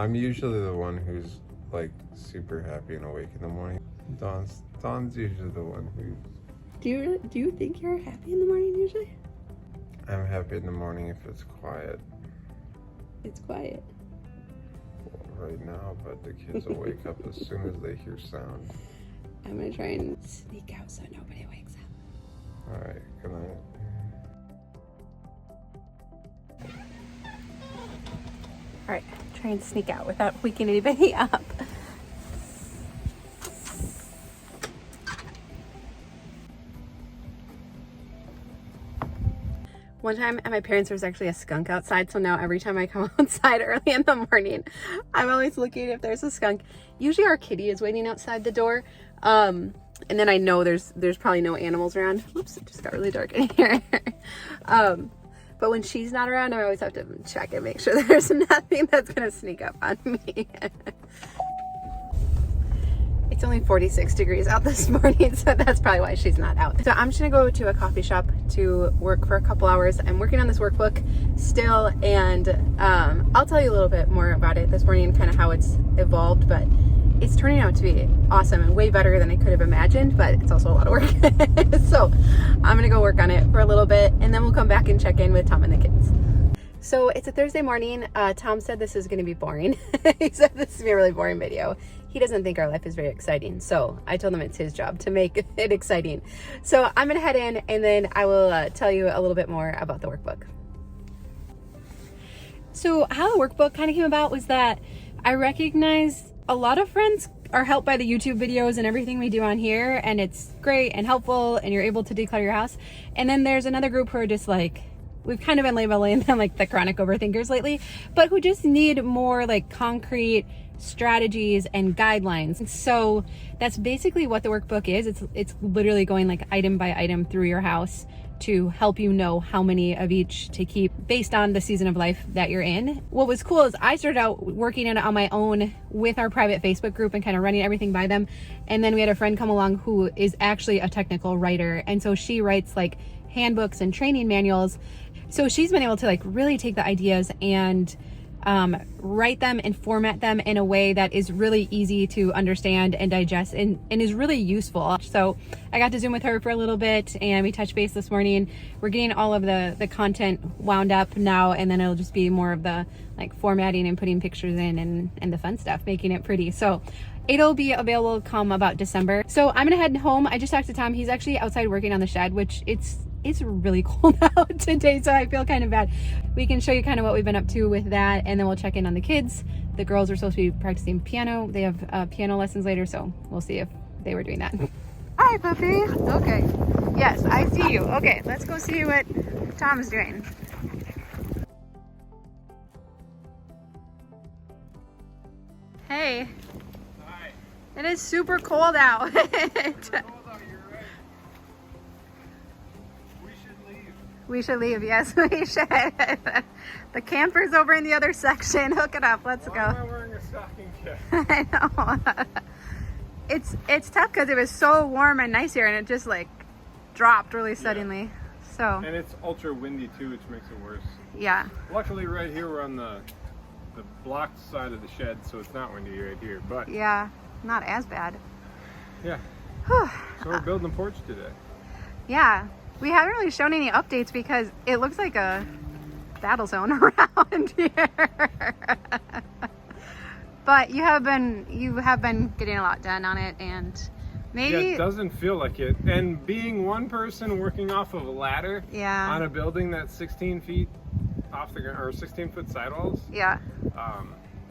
I'm usually the one who's like super happy and awake in the morning. Dawn's usually the one who. Do you think you're happy in the morning usually? I'm happy in the morning if it's quiet. It's quiet. Well, right now, but the kids will wake up as soon as they hear sound. I'm gonna try and sneak out so nobody wakes up. All right, good night. All right, try and sneak out without waking anybody up. One time at my parents' there was actually a skunk outside, so now every time I come outside early in the morning, I'm always looking if there's a skunk. Usually our kitty is waiting outside the door, and then I know there's probably no animals around. Oops, it just got really dark in here. But when she's not around, I always have to check and make sure there's nothing that's gonna sneak up on me. It's only 46 degrees out this morning, so that's probably why she's not out. So I'm just gonna go to a coffee shop to work for a couple hours. I'm working on this workbook still, and I'll tell you a little bit more about it this morning, kind of how it's evolved, but it's turning out to be awesome and way better than I could have imagined, but it's also a lot of work. So I'm gonna go work on it for a little bit, and then we'll come back and check in with Tom and the kids. So it's a Thursday morning. Tom said this is gonna be boring. He said this is gonna be a really boring video. He doesn't think our life is very exciting, so I told him it's his job to make it exciting. So I'm gonna head in, and then I will tell you a little bit more about the workbook. So how the workbook kind of came about was that I recognized a lot of friends are helped by the YouTube videos and everything we do on here, and it's great and helpful, and you're able to declutter your house. And then there's another group who are just like, we've kind of been labeling them like the chronic overthinkers lately, but who just need more like concrete strategies and guidelines. So that's basically what the workbook is. It's literally going like item by item through your house to help you know how many of each to keep based on the season of life that you're in. What was cool is I started out working on it on my own with our private Facebook group and kind of running everything by them. And then we had a friend come along who is actually a technical writer. And so she writes like handbooks and training manuals. So she's been able to like really take the ideas and write them and format them in a way that is really easy to understand and digest and is really useful. So I got to Zoom with her for a little bit, and we touched base this morning. We're getting all of the content wound up now, and then it'll just be more of the like formatting and putting pictures in and the fun stuff, making it pretty. So it'll be available come about December. So I'm gonna head home. I just talked to Tom. He's actually outside working on the shed, which it's really cold out today, so I feel kind of bad. We can show you kind of what we've been up to with that, and then we'll check in on the kids. The girls are supposed to be practicing piano. They have piano lessons later, so we'll see if they were doing that. Hi, puppy. Okay. Yes, I see you. Okay, let's go see what Tom's doing. Hey. Hi. It is super cold out. We should leave, yes, we should. The camper's over in the other section. Hook it up, let's go. Why am I wearing a stocking cap? I know. It's tough because it was so warm and nice here, and it just like dropped really suddenly. Yeah. So. And it's ultra windy too, which makes it worse. Yeah. Luckily right here we're on the blocked side of the shed, so it's not windy right here, but. Yeah, not as bad. Yeah. So we're building a porch today. Yeah. We haven't really shown any updates because it looks like a battle zone around here. But you have been getting a lot done on it, and maybe yeah, it doesn't feel like it. And being one person working off of a ladder on a building that's 16 feet off the ground, or 16-foot sidewalls. Yeah.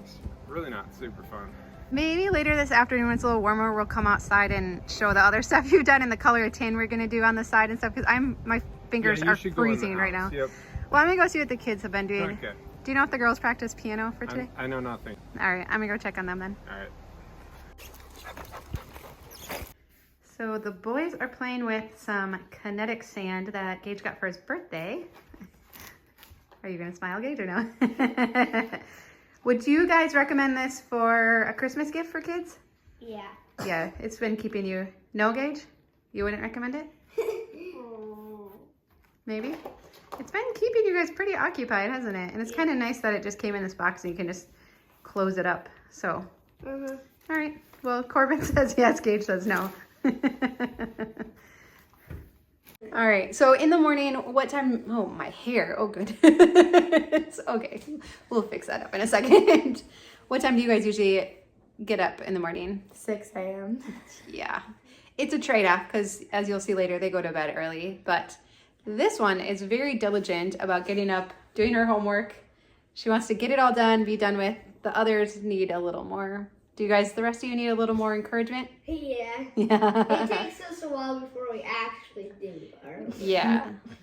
It's really not super fun. Maybe later this afternoon when it's a little warmer, we'll come outside and show the other stuff you've done in the color of tin we're gonna do on the side and stuff, because my fingers are freezing right now. Yep. Well, I'm gonna go see what the kids have been doing. Okay. Do you know if the girls practice piano for today? I know nothing. All right, I'm gonna go check on them then. All right. So the boys are playing with some kinetic sand that Gage got for his birthday. Are you gonna smile, Gage, or no? Would you guys recommend this for a Christmas gift for kids? Yeah. Yeah, it's been keeping you... No, Gage? You wouldn't recommend it? Maybe? It's been keeping you guys pretty occupied, hasn't it? And it's kind of nice that it just came in this box and you can just close it up. So, all right. Well, Corbin says yes, Gage says no. All right, so in the morning, what time? Oh, my hair. Oh, good. It's okay. We'll fix that up in a second. What time do you guys usually get up in the morning? 6 a.m. Yeah, it's a trade-off because as you'll see later, they go to bed early. But this one is very diligent about getting up, doing her homework. She wants to get it all done, be done with. The others need a little more. Do you guys, the rest of you need a little more encouragement? Yeah. Yeah. It takes us a while before we actually do our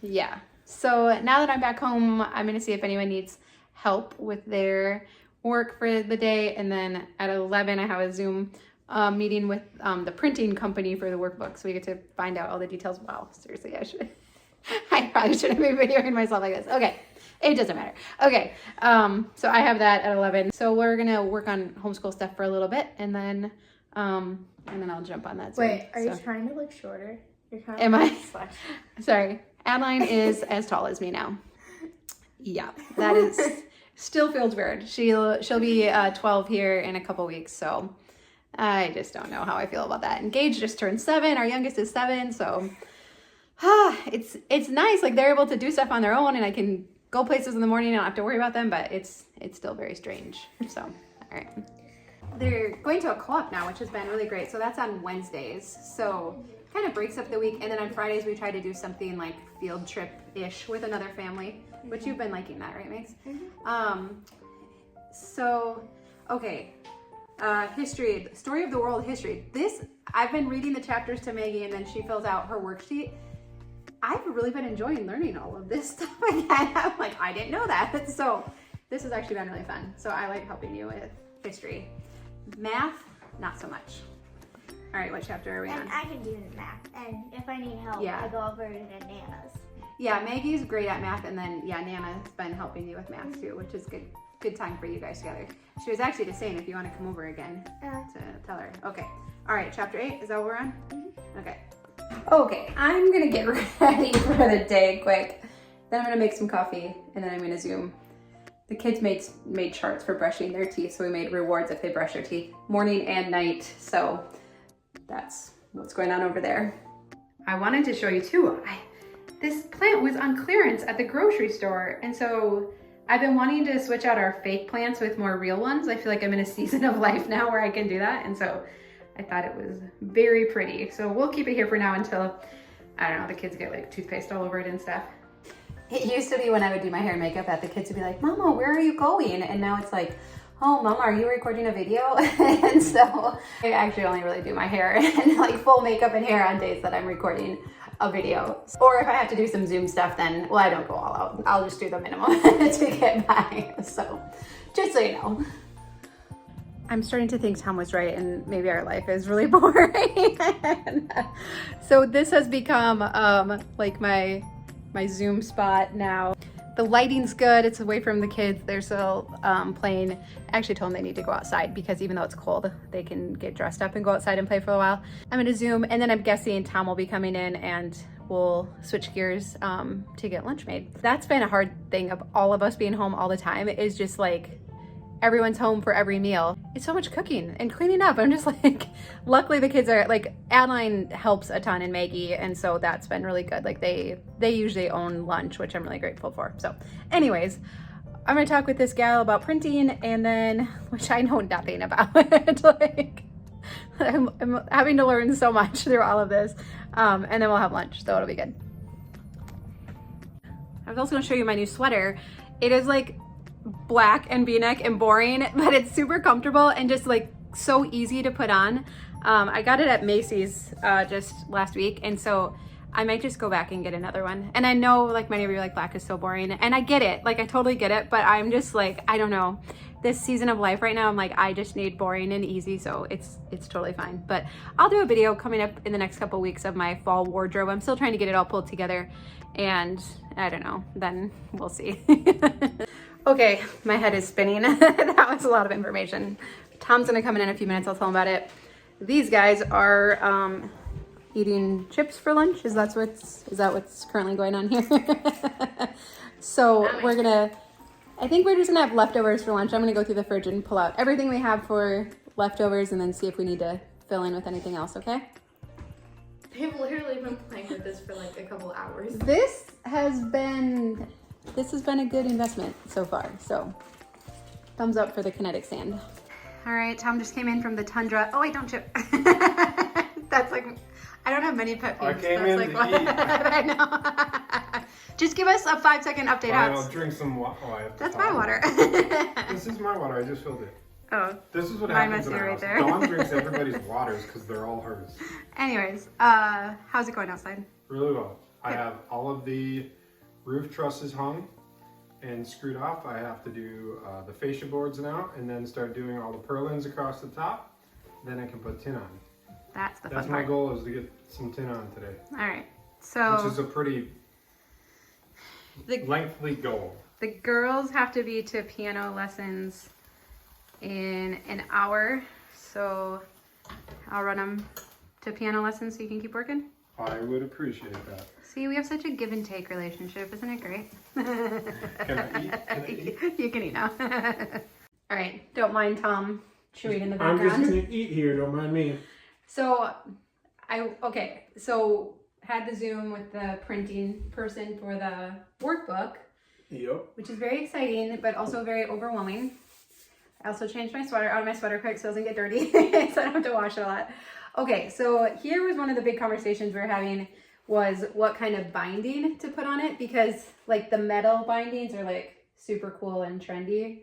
Yeah. So now that I'm back home, I'm going to see if anyone needs help with their work for the day. And then at 11, I have a Zoom meeting with the printing company for the workbook. So we get to find out all the details. Wow, seriously, I probably shouldn't be videoing myself like this. Okay. It doesn't matter. Okay, so I have that at 11. So we're gonna work on homeschool stuff for a little bit, and then I'll jump on that. Zoom. Wait, are you trying to look shorter? You're kind of Am I? Sorry, Adeline is as tall as me now. Yeah, that is still feels weird. She'll be 12 here in a couple weeks, so I just don't know how I feel about that. And Gage just turned 7. Our youngest is 7, so it's nice. Like they're able to do stuff on their own, and I can go places in the morning. I don't have to worry about them, but it's still very strange. So, all right. They're going to a co-op now, which has been really great. So that's on Wednesdays. So kind of breaks up the week. And then on Fridays, we try to do something like field trip-ish with another family, which you've been liking that, right, Mace? So, okay. History, story of the world history. I've been reading the chapters to Maggie, and then she fills out her worksheet. I've really been enjoying learning all of this stuff again. I'm like, I didn't know that. So this has actually been really fun. So I like helping you with history. Math, not so much. All right, what chapter are we on? I can do the math, and if I need help, I go over to Nana's. Yeah, Maggie's great at math, and then Nana's been helping you with math too, which is good time for you guys together. She was actually just saying if you want to come over again to tell her. Okay. All right, chapter 8, is that what we're on? Okay. Okay, I'm gonna get ready for the day quick. Then I'm gonna make some coffee, and then I'm gonna Zoom. The kids made charts for brushing their teeth, so we made rewards if they brush their teeth morning and night. So that's what's going on over there. I wanted to show you too. This plant was on clearance at the grocery store, and so I've been wanting to switch out our fake plants with more real ones. I feel like I'm in a season of life now where I can do that, and so I thought it was very pretty. So we'll keep it here for now until, I don't know, the kids get like toothpaste all over it and stuff. It used to be when I would do my hair and makeup that the kids would be like, Mama, where are you going? And now it's like, oh, Mama, are you recording a video? And so I actually only really do my hair and like full makeup and hair on days that I'm recording a video. Or if I have to do some Zoom stuff, then, well, I don't go all out. I'll just do the minimum to get by. So just so you know. I'm starting to think Tom was right, and maybe our life is really boring. So this has become like my Zoom spot now. The lighting's good. It's away from the kids. They're still playing. I actually told them they need to go outside because even though it's cold, they can get dressed up and go outside and play for a while. I'm gonna Zoom, and then I'm guessing Tom will be coming in and we'll switch gears to get lunch made. That's been a hard thing of all of us being home all the time. It is just like, everyone's home for every meal. It's so much cooking and cleaning up. I'm just like, luckily the kids are like, Adeline helps a ton, and Maggie, and so that's been really good. Like they usually own lunch, which I'm really grateful for. So anyways, I'm gonna talk with this gal about printing, and then, which I know nothing about. Like I'm having to learn so much through all of this. And then we'll have lunch, so it'll be good. I was also gonna show you my new sweater. It is like black and v-neck and boring, but it's super comfortable and just like so easy to put on. I got it at Macy's just last week, and so I might just go back and get another one. And I know like many of you are like, black is so boring, and I get it, like I totally get it, but I'm just like, I don't know, this season of life right now, I'm like, I just need boring and easy, so it's totally fine. But I'll do a video coming up in the next couple weeks of my fall wardrobe. I'm still trying to get it all pulled together, and I don't know, then we'll see. Okay, my head is spinning. That was a lot of information. Tom's gonna come in a few minutes, I'll tell him about it. These guys are eating chips for lunch. Is that what's currently going on here? So we're gonna I think we're just gonna have leftovers for lunch. I'm gonna go through the fridge and pull out everything we have for leftovers and then see if we need to fill in with anything else, okay? They've literally been playing with this for like a couple hours. This has been a good investment so far, so thumbs up for the kinetic sand. All right, Tom just came in from the tundra. Oh wait, don't chip. That's like, I don't have many pet peeves. I came in to eat. I know. Just give us a 5-second update. I'll drink some water. Oh, that's my water. This is my water. I just filled it. Oh. This is what Mine happens must in be our right house. there. Dawn drinks everybody's waters because they're all hers. Anyways, how's it going outside? Really well. I have all of the roof trusses hung and screwed off. I have to do the fascia boards now and then start doing all the purlins across the top. Then I can put tin on. That's the fun That's part. my goal, is to get some tin on today. All right, so which is a pretty lengthy goal. The girls have to be to piano lessons in an hour, so I'll run them to piano lessons so you can keep working. I would appreciate that. See, we have such a give and take relationship, isn't it great? Can I eat? Can I eat? You can eat now. All right, don't mind Tom chewing in the I'm background. just gonna eat here, don't mind me. So, so had the Zoom with the printing person for the workbook. Yep. Which is very exciting, but also very overwhelming. I also changed my sweater out of my sweater quick so it doesn't get dirty, so I don't have to wash it a lot. Okay, so here was one of the big conversations we were having, was what kind of binding to put on it, because like the metal bindings are like super cool and trendy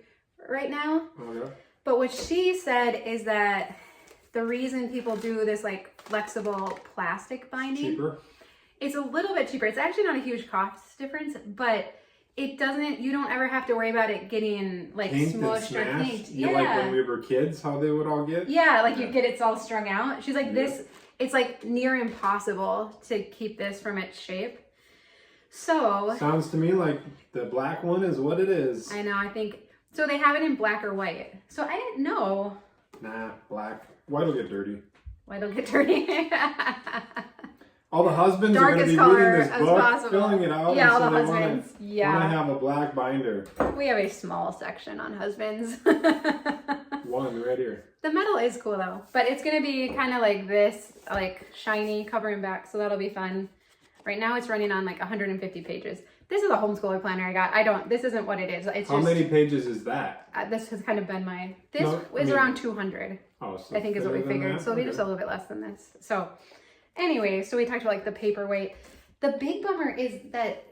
right now. Oh yeah. But what she said is that the reason people do this like flexible plastic binding, Cheaper? It's a little bit cheaper. It's actually not a huge cost difference, but it doesn't, you don't ever have to worry about it getting like smushed or inked. Yeah. Like when we were kids, how they would all get? Yeah, like you get it's all strung out. She's like, this, it's like near impossible to keep this from its shape. So. Sounds to me like the black one is what it is. I know, I think, so they have it in black or white. So I didn't know. Nah, black. White will get dirty. White will get dirty. All the husbands Darkest are going to be color reading this as book, possible. filling it out. Yeah, all so the they husbands. Want Yeah. to have a black binder. We have a small section on husbands. One right here. The metal is cool though, but it's going to be kind of like this, like shiny covering back, so that'll be fun. Right now it's running on like 150 pages. This is a homeschooler planner I got. This isn't what it is. It's How just, many pages is that? this has kind of been my, this No, is around 200. Oh, so I think is what we better than figured. that? So it'll be just a little bit less than this. So anyway, so we talked about like the paperweight. The big bummer is that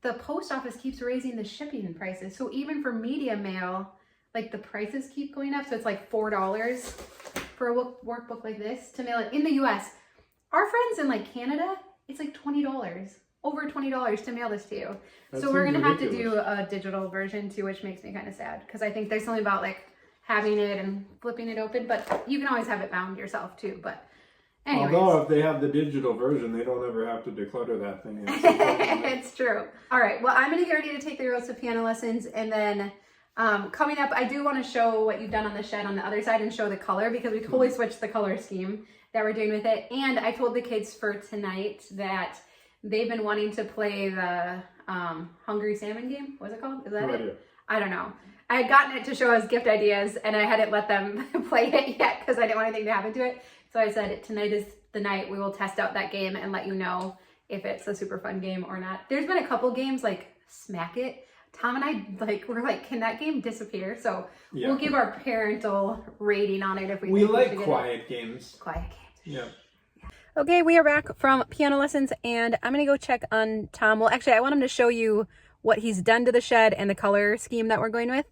the post office keeps raising the shipping prices. So even for media mail, like the prices keep going up. So it's like $4 for a workbook like this to mail it in the US. Our friends in like Canada, it's like $20, over $20 to mail this to you. That so we're seems gonna have to ridiculous. do a digital version too, which makes me kind of sad because I think there's something about like having it and flipping it open, but you can always have it bound yourself too. But anyways. Although if they have the digital version, they don't ever have to declutter that thing. It's true. All right. Well, I'm going to get ready to take the girls to piano lessons. And then coming up, I do want to show what you've done on the shed on the other side and show the color because we totally switched the color scheme that we're doing with it. And I told the kids for tonight that they've been wanting to play the Hungry Salmon game. What's it called? Is that it? I don't know. I had gotten it to show as gift ideas and I hadn't let them play it yet because I didn't want anything to happen to it. So I said tonight is the night we will test out that game and let you know if it's a super fun game or not. There's been a couple games like Smack It. Tom and I were like, can that game disappear? So we'll give our parental rating on it if we like quiet games. Quiet games. Yeah. Okay, we are back from piano lessons and I'm gonna go check on Tom. Well, actually, I want him to show you what he's done to the shed and the color scheme that we're going with.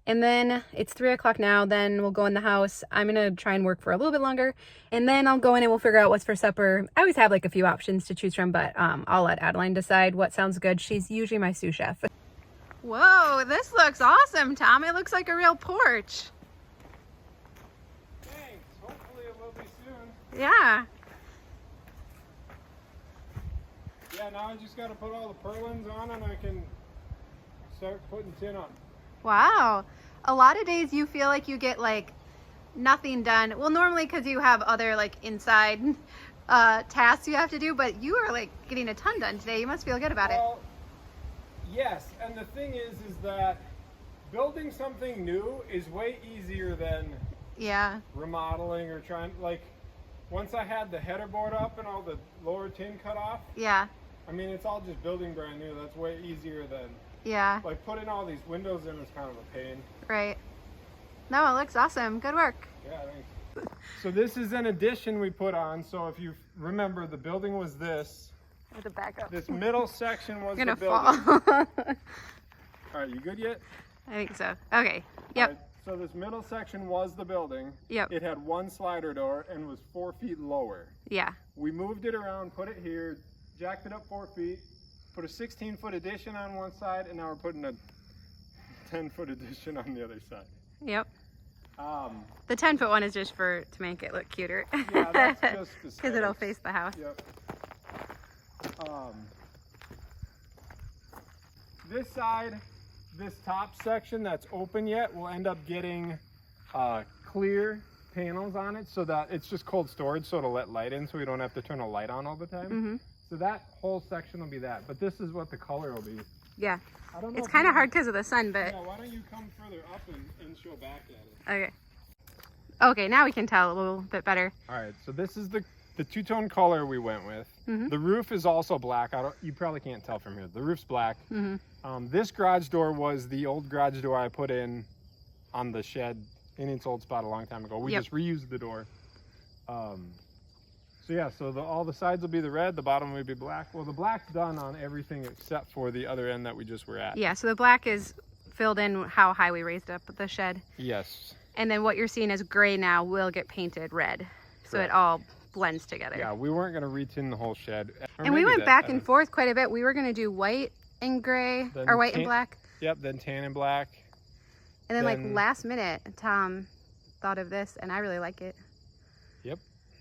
And then it's 3 o'clock now, then we'll go in the house. I'm gonna try and work for a little bit longer. And then I'll go in and we'll figure out what's for supper. I always have like a few options to choose from, but I'll let Adeline decide what sounds good. She's usually my sous chef. Whoa, this looks awesome, Tom. It looks like a real porch. Thanks. Hopefully it will be soon. Yeah. Yeah, now I just got to put all the purlins on and I can start putting tin on. Wow. A lot of days you feel like you get like nothing done. Well, normally because you have other like inside tasks you have to do, but you are like getting a ton done today. You must feel good about it. Well, yes, and the thing is that building something new is way easier than remodeling or trying, like, once I had the header board up and all the lower tin cut off. I mean, it's all just building brand new. That's way easier than like putting all these windows in is kind of a pain. Right. No, it looks awesome. Good work. Yeah, thanks. So this is an addition we put on. So if you remember, the building was this. With the back up. This middle section was the building. Fall. All right, you good yet? I think so. Okay. Yep. Right, so this middle section was the building. Yep. It had one slider door and was 4 feet lower. Yeah. We moved it around, put it here, jacked it up 4 feet, put a 16-foot addition on one side, and now we're putting a 10-foot addition on the other side. Yep. The 10-foot one is just to make it look cuter. Yeah, that's just because it'll face the house. Yep. This side, this top section that's open yet, will end up getting clear panels on it so that it's just cold storage, so it'll let light in, so we don't have to turn a light on all the time. So that whole section will be that, but this is what the color will be. Yeah. I don't know, it's kind of hard because of the sun, but... Yeah, why don't you come further up and show back at it? Okay. Okay, now we can tell a little bit better. All right, so this is the two-tone color we went with. The roof is also black. You probably can't tell from here. The roof's black. This garage door was the old garage door I put in on the shed in its old spot a long time ago. We just reused the door. So yeah, so all the sides will be the red, the bottom will be black. Well, the black's done on everything except for the other end that we just were at. Yeah, so the black is filled in how high we raised up the shed. Yes. And then what you're seeing as gray now will get painted red. So it all blends together. Yeah, we weren't going to retin the whole shed. And we went back and forth quite a bit. We were going to do white and gray, or white and black. Yep, then tan and black. And then like last minute, Tom thought of this, and I really like it. Yep.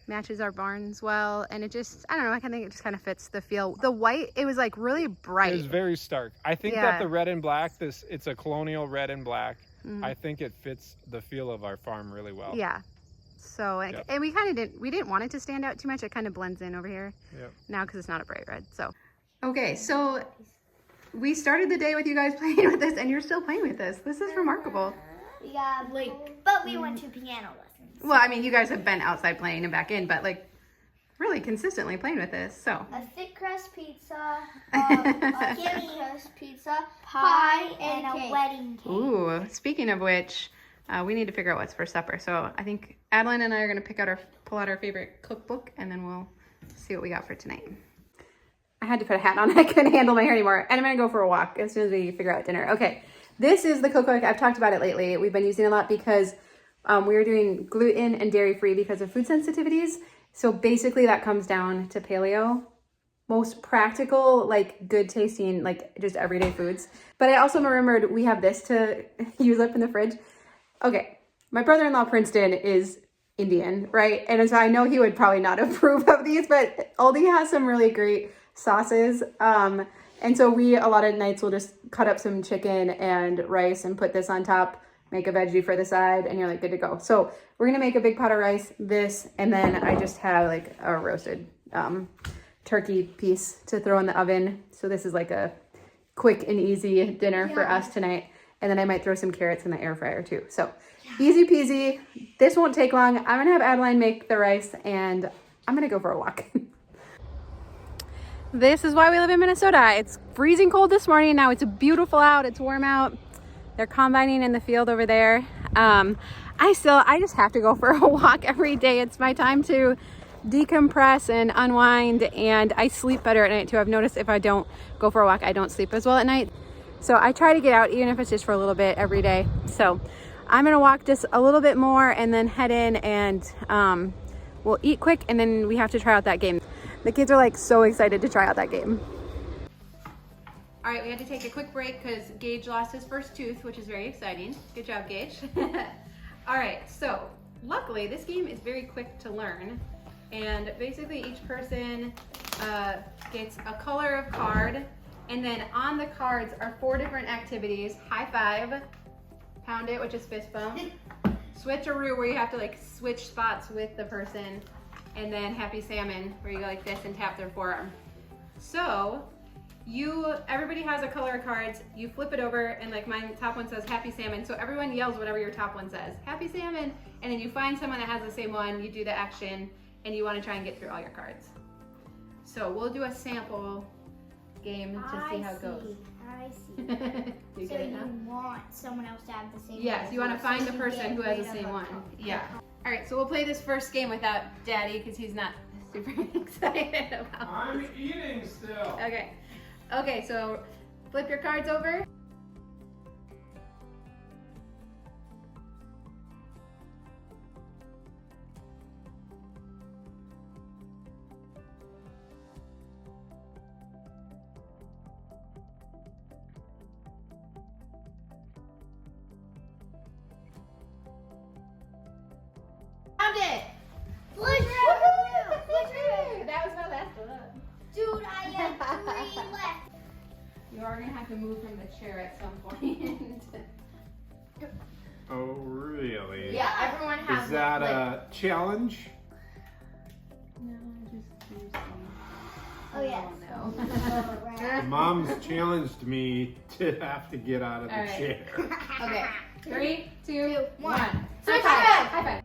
Matches our barns well, and it just, I don't know, I think it just kind of fits the feel. The white, it was like really bright. It was very stark. I think that the red and black, it's a colonial red and black. I think it fits the feel of our farm really well. Yeah. So, and we kind of we didn't want it to stand out too much. It kind of blends in over here now because it's not a bright red. So, okay, so we started the day with you guys playing with this, and you're still playing with this. This is remarkable. Yeah, but we went to piano lessons. Well, I mean, you guys have been outside playing and back in, but like really consistently playing with this. So a thick crust pizza, a skinny crust pizza, pie, and a wedding cake. Ooh, speaking of which, we need to figure out what's for supper. So I think Adeline and I are gonna pull out our favorite cookbook, and then we'll see what we got for tonight. I had to put a hat on. I couldn't handle my hair anymore. And I'm gonna go for a walk as soon as we figure out dinner. Okay, this is the cookbook. I've talked about it lately. We've been using it a lot because we are doing gluten and dairy free because of food sensitivities. So basically that comes down to paleo. Most practical, like good tasting, like just everyday foods. But I also remembered we have this to use up in the fridge. Okay, my brother-in-law Princeton is Indian, right? And so I know he would probably not approve of these, but Aldi has some really great sauces. And so a lot of nights will just cut up some chicken and rice and put this on top, make a veggie for the side, and you're like good to go. So we're gonna make a big pot of rice, this, and then I just have like a roasted turkey piece to throw in the oven. So this is like a quick and easy dinner for us tonight. And then I might throw some carrots in the air fryer too. So easy peasy. This won't take long. I'm gonna have Adeline make the rice, and I'm gonna go for a walk. This is why we live in Minnesota. It's freezing cold this morning. Now it's beautiful out. It's warm out. They're combining in the field over there. I just have to go for a walk every day. It's my time to decompress and unwind, and I sleep better at night too. I've noticed if I don't go for a walk, I don't sleep as well at night. So I try to get out, even if it's just for a little bit every day. So I'm gonna walk just a little bit more and then head in, and we'll eat quick, and then we have to try out that game. The kids are like so excited to try out that game. All right, we had to take a quick break because Gage lost his first tooth, which is very exciting. Good job, Gage. All right, so luckily this game is very quick to learn. And basically each person gets a color of card, and then on the cards are 4 different activities. High five, pound it, which is fist bump, switcheroo, where you have to like switch spots with the person, and then happy salmon, where you go like this and tap their forearm. So everybody has a color of cards. You flip it over, and like my top one says Happy Salmon. So everyone yells whatever your top one says, Happy Salmon. And then you find someone that has the same one, you do the action, and you want to try and get through all your cards. So we'll do a sample game to see how it goes. I see. Do you So get it now? you want someone else to have the same Yes, one you want to as find well, the so you person get who has rid the of same a one. couple. Yeah. All right, so we'll play this first game without Daddy because he's not super excited about I'm eating still. Okay. Okay, so flip your cards over. Found it! That was my last one. Dude, I had 3 left. You are gonna have to move from the chair at some point. Oh, really? Yeah, everyone has. Is that like, a challenge? No, just do some. Oh, yes. Oh, no. Mom's challenged me to have to get out of the All right. chair. Okay. 3, 2, 1. High Switch five. back. High five.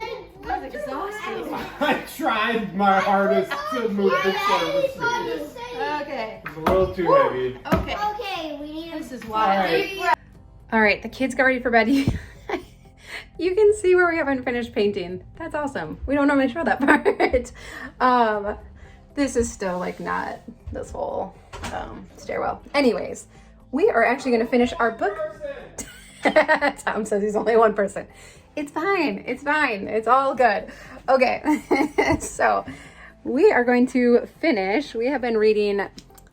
That was exhausting. I tried my hardest to move the chair with me. Okay. It's a little too heavy. Okay. Okay, we need This is All wild. right. All right, the kids got ready for bed. You can see where we haven't finished painting. That's awesome. We don't normally show that part. This is still like not this whole stairwell. Anyways, we are actually gonna finish our book. Tom says he's only one person. It's fine, it's fine, it's all good. Okay, so we are going to finish. We have been reading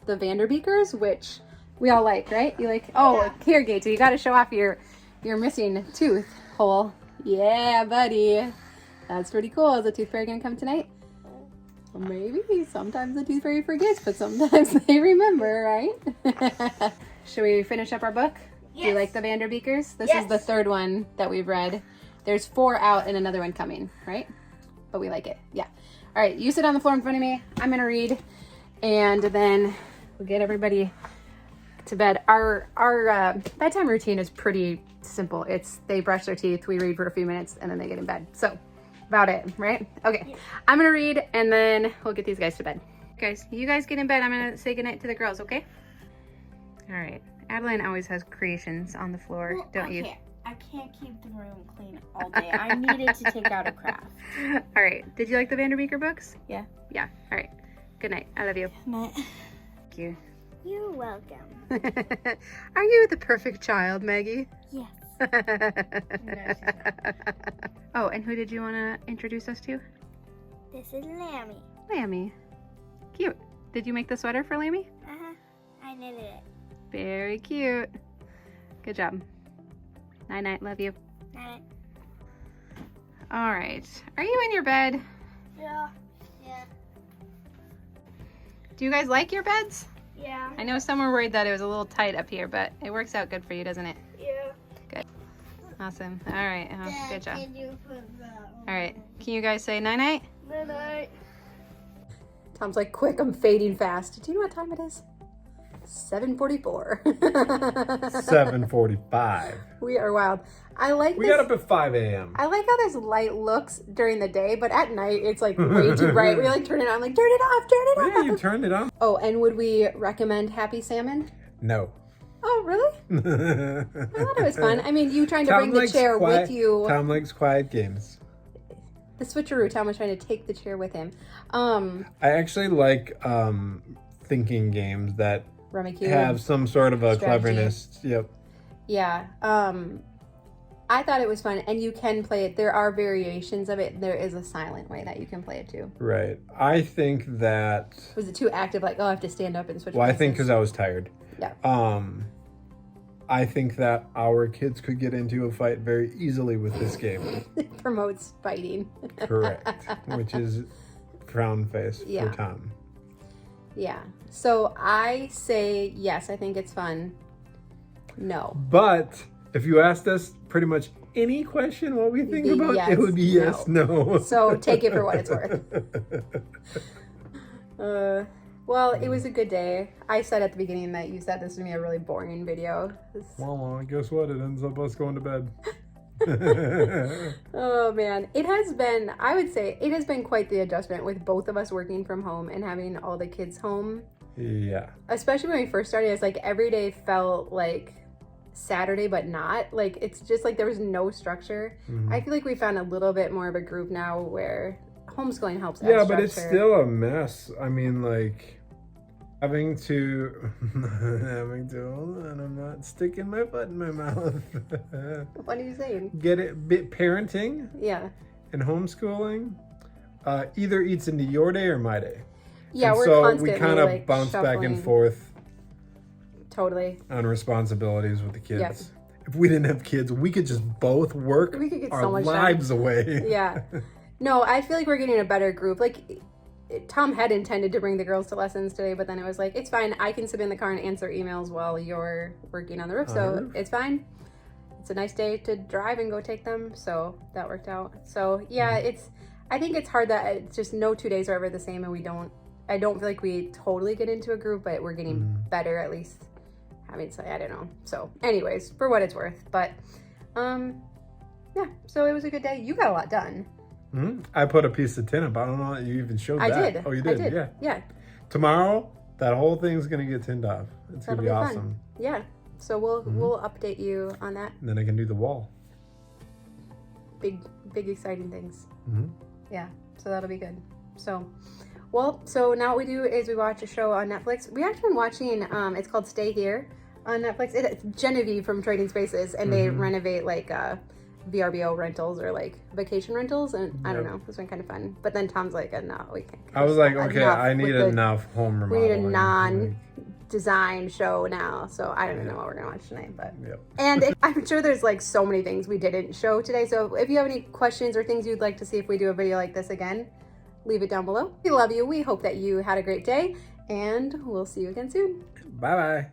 the Vanderbeekers, which we all like, right? You like, oh, here, Gates, you gotta show off your missing tooth hole. Yeah, buddy. That's pretty cool. Is the tooth fairy gonna come tonight? Well, maybe. Sometimes the tooth fairy forgets, but sometimes they remember, right? Should we finish up our book? Do you like the Vanderbeekers? This is the third one that we've read. There's 4 out and another one coming, right? But we like it. Yeah. All right, you sit on the floor in front of me. I'm gonna read, and then we'll get everybody to bed. Our bedtime routine is pretty simple. It's they brush their teeth, we read for a few minutes, and then they get in bed. So about it, right? Okay. Yeah. I'm gonna read, and then we'll get these guys to bed. Guys, you guys get in bed. I'm gonna say goodnight to the girls, okay? All right. Adeline always has creations on the floor, Well, don't you? I can't keep the room clean all day. I needed to take out a craft. All right. Did you like the Vanderbeeker books? Yeah. Yeah. All right. Good night. I love you. Night. Thank you. You're welcome. Are you the perfect child, Maggie? Yes. Oh, and who did you want to introduce us to? This is Lammy. Lammy. Cute. Did you make the sweater for Lammy? Uh-huh. I knitted it. Very cute. Good job. Night night. Love you. Night. All right. Are you in your bed? Yeah. Yeah. Do you guys like your beds? Yeah. I know some were worried that it was a little tight up here, but it works out good for you, doesn't it? Yeah. Good. Awesome. All right. Oh, good job. Can you put that on? All right. Can you guys say night night? Good night. Tom's like, quick, I'm fading fast. Do you know what time it is? 7:44. 7:45. We are wild. I like We this. got up at 5 a.m. I like how this light looks during the day, but at night it's like way too bright. We like turn it on, like turn it off, turn it off. Yeah, you turned it on. Oh, and would we recommend Happy Salmon? No. Oh, really? I thought it was fun. I mean, you trying to Tom bring the likes chair quiet- with you. Tom likes quiet games. The switcheroo. Tom was trying to take the chair with him. I actually like thinking games that Rummikub. have some sort of a Strategy. cleverness. Yep. Yeah. I thought it was fun, and you can play it. There are variations of it. There is a silent way that you can play it too. Right. I think that. Was it too active? Like, oh, I have to stand up and switch. Well, I think places? because I was tired. Yeah. I think that our kids could get into a fight very easily with this game. It promotes fighting. Correct. Which is frown face Yeah. for Tom. Yeah. So I say yes, I think it's fun. No. But if you asked us pretty much any question what we think It'd be about, yes, it would be yes, no. So take it for what it's worth. Well, it was a good day. I said at the beginning that you said this was going to be a really boring video. Well, guess what? It ends up us going to bed. Oh man, it has been, I would say, it has been quite the adjustment with both of us working from home and having all the kids home. Yeah. Especially when we first started, it's like every day felt like Saturday, but not. Like, it's just like there was no structure. I feel like we found a little bit more of a group now where homeschooling helps add Yeah, structure. but it's still a mess. I mean, like, having to, hold on, I'm not sticking my foot in my mouth. What are you saying? Get it? Parenting Yeah. and homeschooling either eats into your day or my day. Yeah, And we're so constantly we kind of like, bounce back and shuffling. forth Totally. on responsibilities with the kids. Yep. If we didn't have kids, we could just both work We could get our so much done. lives away. Yeah. No, I feel like we're getting a better group. Like, Tom had intended to bring the girls to lessons today, but then it was like, it's fine. I can sit in the car and answer emails while you're working on the roof. So it's fine. It's a nice day to drive and go take them. So that worked out. So yeah, I think it's hard that it's just no 2 days are ever the same, and I don't feel like we totally get into a group, but we're getting better at least. Having to say, I don't know. So anyways, for what it's worth. But yeah, so it was a good day. You got a lot done. I put a piece of tin up. I don't know that you even showed I that. did. Oh, you did? I did. Yeah. Yeah. Tomorrow, that whole thing's going to get tinned off. It's going to be That'll awesome. fun. Yeah. So we'll update you on that. And then I can do the wall. Big exciting things. Mm-hmm. Yeah. So that'll be good. So, well, so now what we do is we watch a show on Netflix. We actually been watching, it's called Stay Here on Netflix. It's Genevieve from Trading Spaces, and they renovate like VRBO rentals or like vacation rentals, and I don't know, it's been kind of fun. But then Tom's like, no, we can't. I was like, okay, Enough I need with enough home We need remodeling. a non-design show now, so I don't even know what we're gonna watch tonight. But Yep. and I'm sure there's like so many things we didn't show today. So if you have any questions or things you'd like to see if we do a video like this again, leave it down below. We love you. We hope that you had a great day, and we'll see you again soon. Bye-bye.